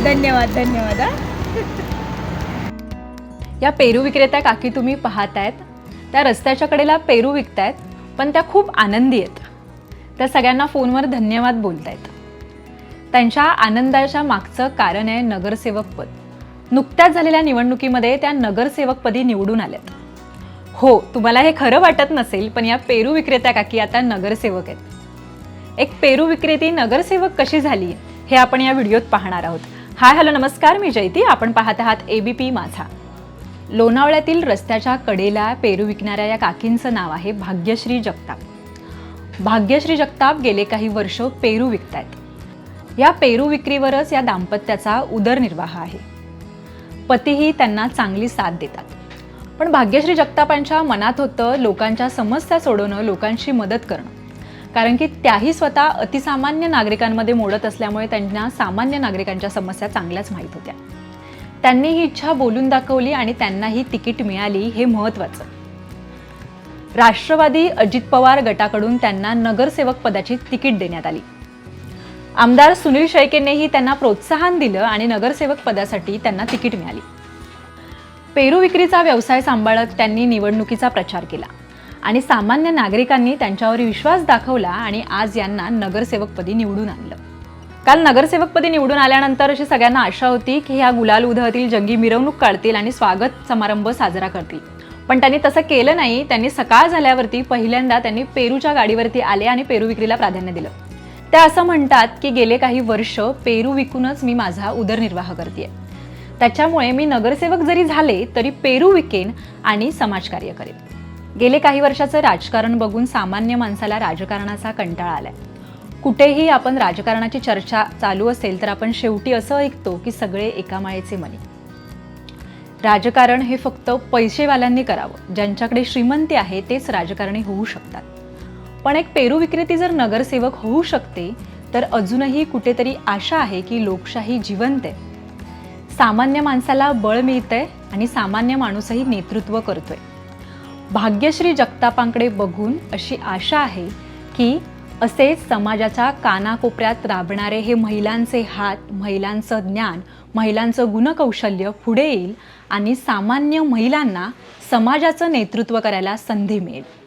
धन्यवाद धन्यवाद हा. या पेरू विक्रेत्या काकी तुम्ही पाहतायत, त्या रस्त्याच्या कडेला पेरू विकतायत, पण त्या खूप आनंदी आहेत. त्या सगळ्यांना फोनवर धन्यवाद बोलतायत. त्यांच्या आनंदाच्या मागचं कारण आहे नगरसेवक पद. नुकत्याच झालेल्या निवडणुकीमध्ये त्या नगरसेवकपदी निवडून आल्यात. हो, तुम्हाला हे खरं वाटत नसेल, पण या पेरू विक्रेत्या काकी आता नगरसेवक आहेत. एक पेरू विक्रेती नगरसेवक कशी झाली हे आपण या व्हिडिओत पाहणार आहोत. हाय हॅलो नमस्कार, मी जयती. आपण पाहत आहात ABP माझा. लोणावळ्यातील रस्त्याच्या कडेला पेरू विकणाऱ्या या काकींचं नाव आहे भाग्यश्री जगताप. भाग्यश्री जगताप गेले काही वर्ष पेरू विकतायत. या पेरू विक्रीवरच या दाम्पत्याचा उदरनिर्वाह आहे. पतीही त्यांना चांगली साथ देतात. पण भाग्यश्री जगतापांच्या मनात होतं लोकांच्या समस्या सोडवणं, लोकांची मदत करणं. कारण की त्याही स्वतः अतिसामान्य नागरिकांमध्ये मोडत असल्यामुळे त्यांना सामान्य नागरिकांच्या समस्या चांगल्याच माहीत होत्या. त्यांनी ही इच्छा बोलून दाखवली आणि त्यांनाही तिकीट मिळाली, हे महत्त्वाचं. राष्ट्रवादी अजित पवार गटाकडून त्यांना नगरसेवक पदाची तिकीट देण्यात आली. आमदार सुनील शेळकेंनीही त्यांना प्रोत्साहन दिलं आणि नगरसेवक पदासाठी त्यांना तिकीट मिळाली. पेरू विक्रीचा व्यवसाय सांभाळत त्यांनी निवडणुकीचा प्रचार केला आणि सामान्य नागरिकांनी त्यांच्यावर विश्वास दाखवला आणि आज यांना नगरसेवकपदी निवडून आणलं. काल नगरसेवकपदी निवडून आल्यानंतर अशी सगळ्यांना आशा होती की ह्या गुलाल उधळतील, जंगी मिरवणूक काढतील आणि स्वागत समारंभ साजरा करतील. पण त्यांनी तसं केलं नाही. त्यांनी सकाळ झाल्यावरती पहिल्यांदा त्यांनी पेरूच्या गाडीवरती आले आणि पेरू विक्रीला प्राधान्य दिलं. त्या असं म्हणतात की गेले काही वर्ष पेरू विकूनच मी माझा उदरनिर्वाह करते. त्याच्यामुळे मी नगरसेवक जरी झाले तरी पेरू विकेन आणि समाजकार्य करेन. गेले काही वर्षाचं राजकारण बघून सामान्य माणसाला राजकारणाचा कंटाळा आलाय. कुठेही आपण राजकारणाची चर्चा चालू असेल तर आपण शेवटी असं ऐकतो की सगळे एका मायेचे मनी. राजकारण हे फक्त पैसेवाल्यांनी करावं. ज्यांच्याकडे श्रीमंती आहे तेच राजकारणी होऊ शकतात. पण एक पेरू विक्रेती जर नगरसेवक होऊ शकते तर अजूनही कुठेतरी आशा आहे की लोकशाही जिवंत आहे. सामान्य माणसाला बळ मिळतंय आणि सामान्य माणूसही नेतृत्व करतोय. भाग्यश्री जगतापांकडे बघून अशी आशा आहे की असेच समाजाच्या कानाकोपऱ्यात राबणारे हे महिलांचे हात, महिलांचं ज्ञान, महिलांचं गुणकौशल्य पुढे येईल आणि सामान्य महिलांना समाजाचं नेतृत्व करायला संधी मिळेल.